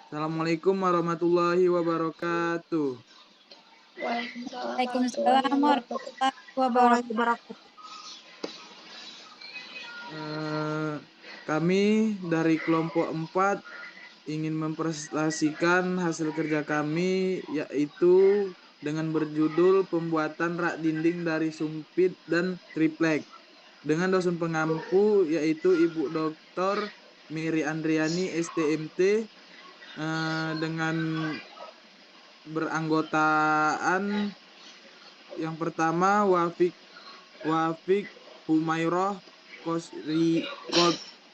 Assalamualaikum warahmatullahi wabarakatuh. Waalaikumsalam warahmatullahi Waalaikumsalam wabarakatuh. warahmatullahi wabarakatuh. Kami dari kelompok 4 ingin mempresentasikan hasil kerja kami, yaitu dengan berjudul pembuatan rak dinding dari sumpit dan triplek dengan dosen pengampu yaitu Ibu Dr. Mary Andriani STMT, dengan beranggotaan yang pertama Wafik Humairah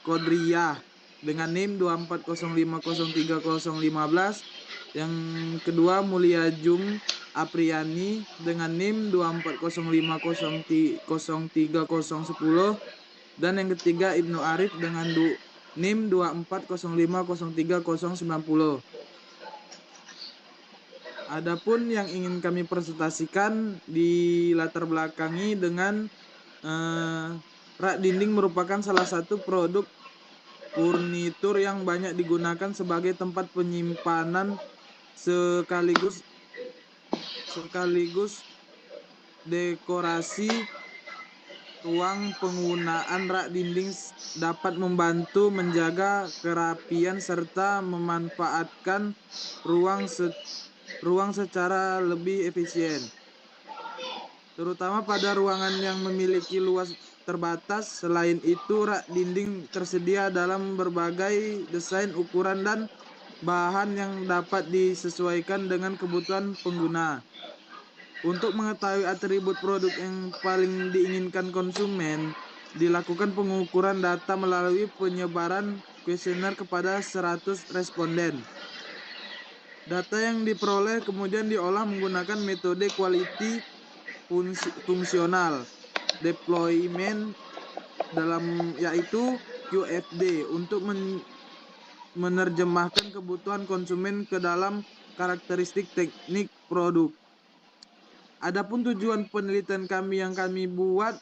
Kodriyah dengan NIM 240503015. Yang kedua Mulia Jum Apriani dengan NIM 240503010. Dan yang ketiga Ibnu Arif dengan NIM 240503090. Adapun yang ingin kami presentasikan di latar belakangi dengan rak dinding merupakan salah satu produk furnitur yang banyak digunakan sebagai tempat penyimpanan sekaligus dekorasi ruang. Penggunaan rak dinding dapat membantu menjaga kerapian serta memanfaatkan ruang secara lebih efisien, terutama pada ruangan yang memiliki luas terbatas. Selain itu, rak dinding tersedia dalam berbagai desain, ukuran, dan bahan yang dapat disesuaikan dengan kebutuhan pengguna. Untuk mengetahui atribut produk yang paling diinginkan konsumen, dilakukan pengukuran data melalui penyebaran kuesioner kepada 100 responden. Data yang diperoleh kemudian diolah menggunakan metode quality fungsional deployment yaitu QFD untuk menerjemahkan kebutuhan konsumen ke dalam karakteristik teknik produk. Adapun tujuan penelitian kami yang kami buat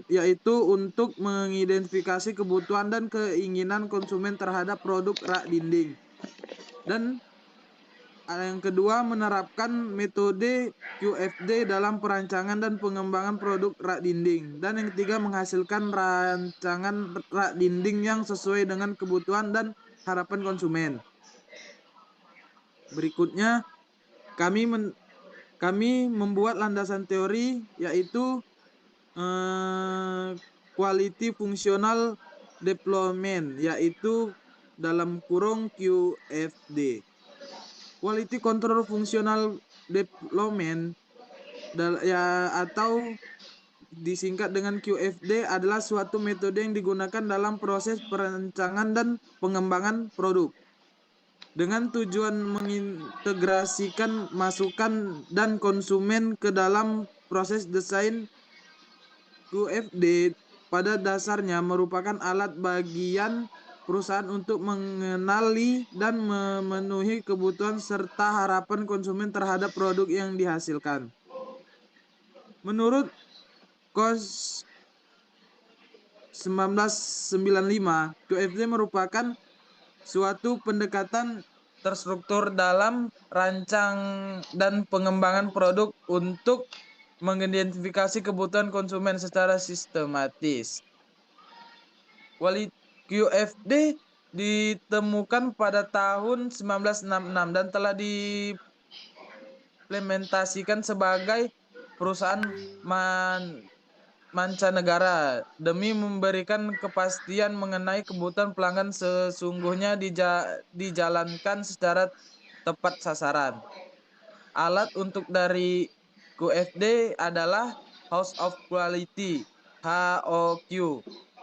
yaitu untuk mengidentifikasi kebutuhan dan keinginan konsumen terhadap produk rak dinding. Dan yang kedua, menerapkan metode QFD dalam perancangan dan pengembangan produk rak dinding. Dan yang ketiga, menghasilkan rancangan rak dinding yang sesuai dengan kebutuhan dan harapan konsumen. Berikutnya, kami membuat landasan teori yaitu quality functional deployment, yaitu dalam kurung QFD. Quality Control Functional Development atau disingkat dengan QFD adalah suatu metode yang digunakan dalam proses perancangan dan pengembangan produk dengan tujuan mengintegrasikan masukan dan konsumen ke dalam proses desain. QFD pada dasarnya merupakan alat bagian perusahaan untuk mengenali dan memenuhi kebutuhan serta harapan konsumen terhadap produk yang dihasilkan. Menurut KOS 1995, QFD merupakan suatu pendekatan terstruktur dalam rancang dan pengembangan produk untuk mengidentifikasi kebutuhan konsumen secara sistematis. QFD ditemukan pada tahun 1966 dan telah diimplementasikan sebagai perusahaan mancanegara demi memberikan kepastian mengenai kebutuhan pelanggan sesungguhnya dijalankan secara tepat sasaran. Alat untuk dari QFD adalah House of Quality (HOQ),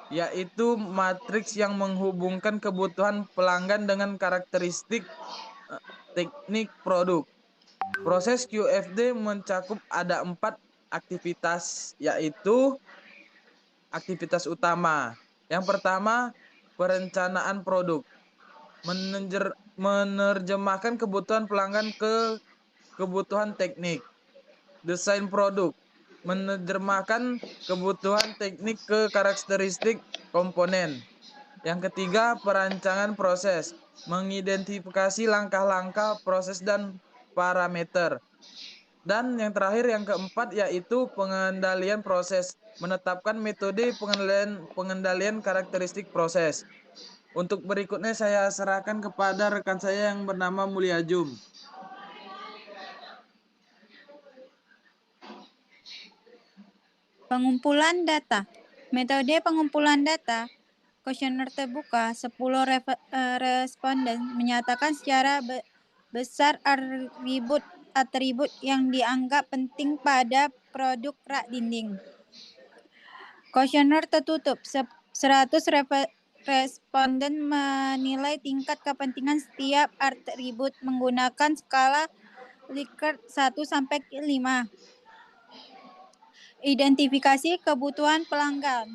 yaitu matriks yang menghubungkan kebutuhan pelanggan dengan karakteristik teknik produk. Proses QFD mencakup ada 4 aktivitas, yaitu aktivitas utama. Yang pertama, perencanaan produk. Menerjemahkan kebutuhan pelanggan ke kebutuhan teknik. Desain produk. Menerjemahkan kebutuhan teknik ke karakteristik komponen. Yang ketiga, perancangan proses. mengidentifikasi langkah-langkah proses dan parameter. Dan yang terakhir, yang keempat, yaitu pengendalian proses, menetapkan metode pengendalian karakteristik proses. Untuk berikutnya saya serahkan kepada rekan saya yang bernama Mulia Jum. Pengumpulan data. Metode pengumpulan data. Kuesioner terbuka, 10 responden menyatakan secara besar atribut yang dianggap penting pada produk rak dinding. Kuesioner tertutup, 100 responden menilai tingkat kepentingan setiap atribut menggunakan skala Likert 1 sampai 5. Identifikasi kebutuhan pelanggan.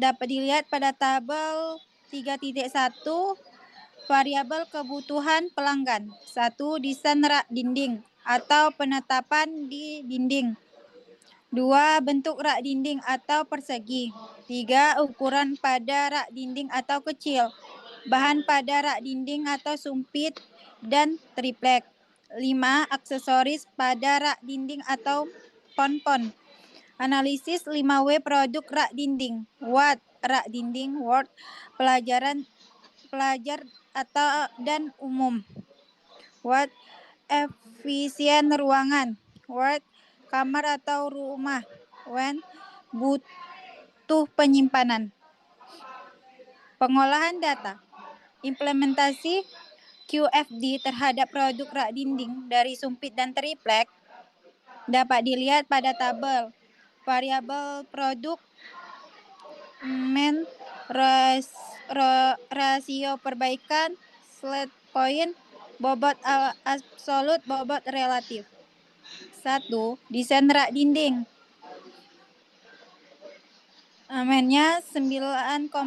Dapat dilihat pada tabel 3.1, variabel kebutuhan pelanggan. 1. Desain rak dinding atau penetapan di dinding. 2. Bentuk rak dinding atau persegi. 3. Ukuran pada rak dinding atau kecil. Bahan pada rak dinding atau sumpit dan triplek. 5. Aksesoris pada rak dinding atau pon-pon. Analisis 5W produk rak dinding. Watt rak dinding, Word, pelajar atau dan umum. Watt efisien ruangan, Word, kamar atau rumah. When butuh penyimpanan. Pengolahan data. Implementasi QFD terhadap produk rak dinding dari sumpit dan triplek dapat dilihat pada tabel. Variabel produk, rasio perbaikan, slide point, bobot absolut, bobot relatif. 1. Desain rak dinding. Mennya 3,90.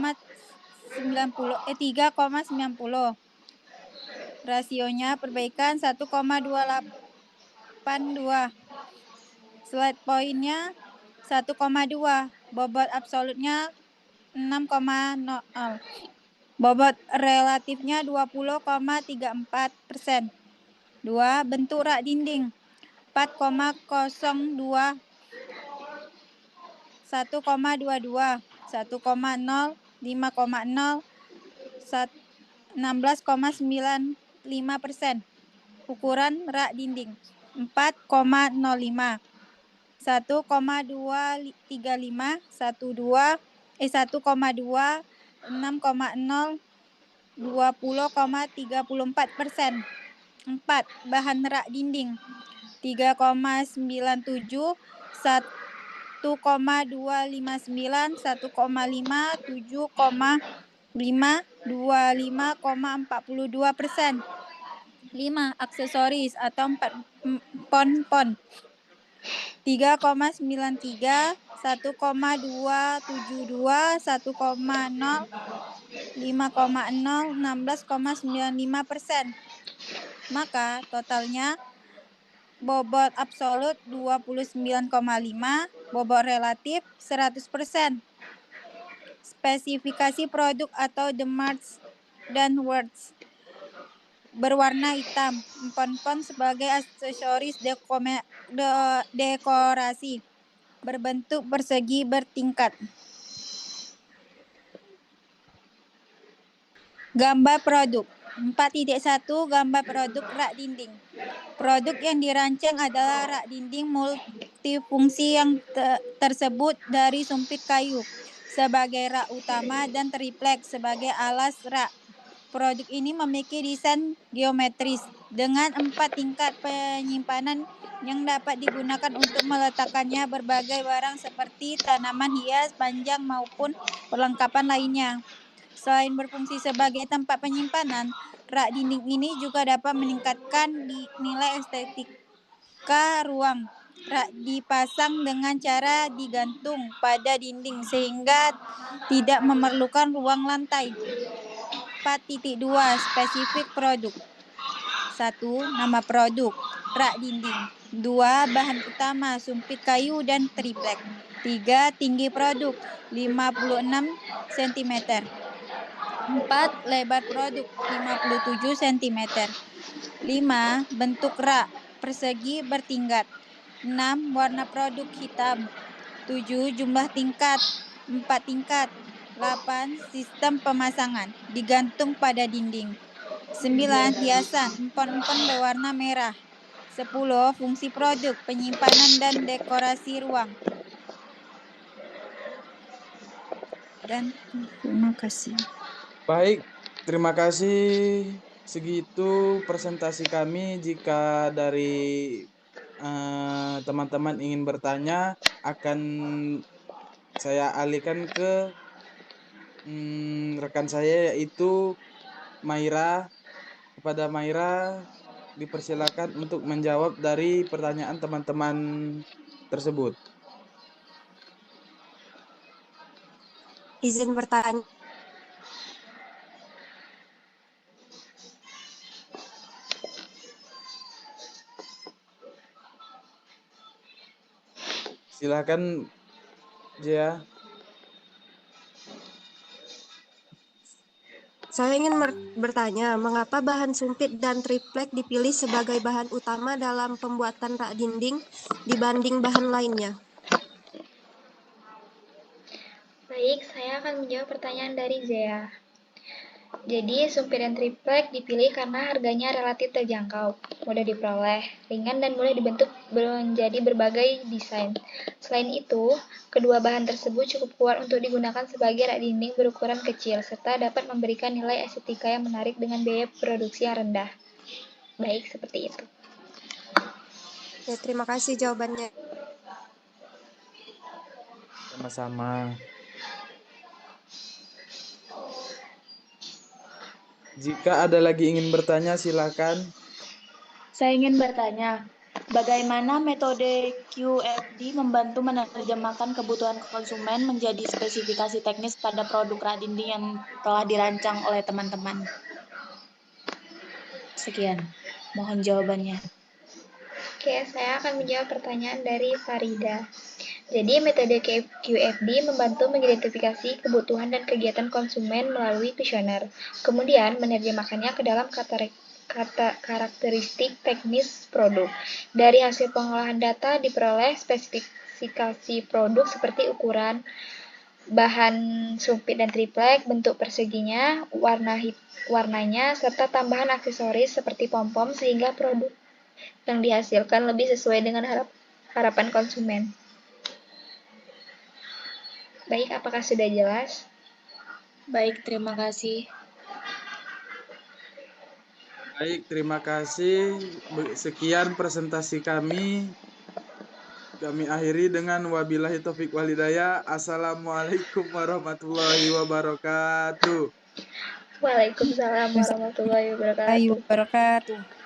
Rasionya perbaikan 1,282. Slide point-nya 1,2. Bobot absolutnya 6,0. Bobot relatifnya 20,34%. 2. Bentuk rak dinding 4,02. 1,22. 1,0. 5,0. 16,95%. Ukuran rak dinding 4,05. 1,235, 1,2, 6,0, 20,34%. 4. Bahan rak dinding 3,97, 1,259, 1,5, 7,5, 25,42%. 5. Aksesoris atau pon-pon 3,93, 1,272, 1,0, 5,0, 16,95%. Maka totalnya bobot absolut 29,5, bobot relatif 100%. Spesifikasi produk atau the marks dan words. Berwarna hitam, pon-pon sebagai aksesoris dekorasi, berbentuk persegi bertingkat. Gambar produk 4.1. Gambar produk rak dinding. Produk yang dirancang adalah rak dinding multifungsi yang tersebut dari sumpit kayu sebagai rak utama dan triplek sebagai alas rak. Produk ini memiliki desain geometris dengan 4 tingkat penyimpanan yang dapat digunakan untuk meletakkannya berbagai barang seperti tanaman hias, panjang maupun perlengkapan lainnya. Selain berfungsi sebagai tempat penyimpanan, rak dinding ini juga dapat meningkatkan nilai estetika ruang. Rak dipasang dengan cara digantung pada dinding sehingga tidak memerlukan ruang lantai. 4.2. Spesifik produk. 1. Nama produk, rak dinding. 2. Bahan utama, sumpit kayu dan triplek. 3. Tinggi produk, 56 cm. 4. Lebar produk 57 cm. 5. Bentuk rak persegi bertingkat. 6. Warna produk hitam. 7. Jumlah tingkat 4 tingkat. 8. Sistem pemasangan digantung pada dinding. 9. Hiasan empon-empon berwarna merah. 10. Fungsi produk penyimpanan dan dekorasi ruang. Dan terima kasih. Baik, terima kasih. Segitu presentasi kami. Jika dari teman-teman ingin bertanya, akan saya alihkan ke rekan saya, yaitu Maira. Kepada Maira, dipersilakan untuk menjawab dari pertanyaan teman-teman tersebut. Izin bertanya. Silakan, Jia. Saya ingin bertanya, mengapa bahan sumpit dan triplek dipilih sebagai bahan utama dalam pembuatan rak dinding dibanding bahan lainnya? Baik, saya akan menjawab pertanyaan dari Zea. Jadi, sumpit dan triplek dipilih karena harganya relatif terjangkau, mudah diperoleh, ringan dan mudah dibentuk menjadi berbagai desain. Selain itu, kedua bahan tersebut cukup kuat untuk digunakan sebagai rak dinding berukuran kecil, serta dapat memberikan nilai estetika yang menarik dengan biaya produksi yang rendah. Baik, seperti itu. Ya, terima kasih jawabannya. Sama-sama. Jika ada lagi ingin bertanya, silakan. Saya ingin bertanya, bagaimana metode QFD membantu menerjemahkan kebutuhan konsumen menjadi spesifikasi teknis pada produk rak dinding yang telah dirancang oleh teman-teman? Sekian, mohon jawabannya. Oke, saya akan menjawab pertanyaan dari Farida. Jadi, metode QFD membantu mengidentifikasi kebutuhan dan kegiatan konsumen melalui kuesioner, kemudian menerjemahkannya ke dalam karakteristik teknis produk. Dari hasil pengolahan data diperoleh spesifikasi produk seperti ukuran, bahan sumpit dan triplek, bentuk perseginya, warnanya, serta tambahan aksesoris seperti pom-pom sehingga produk yang dihasilkan lebih sesuai dengan harapan konsumen. Baik, apakah sudah jelas? Baik, terima kasih. Baik, terima kasih. Sekian presentasi kami. Kami akhiri dengan wabillahi taufik walhidayah. Assalamualaikum warahmatullahi wabarakatuh. Waalaikumsalam warahmatullahi wabarakatuh. Wabarakatuh.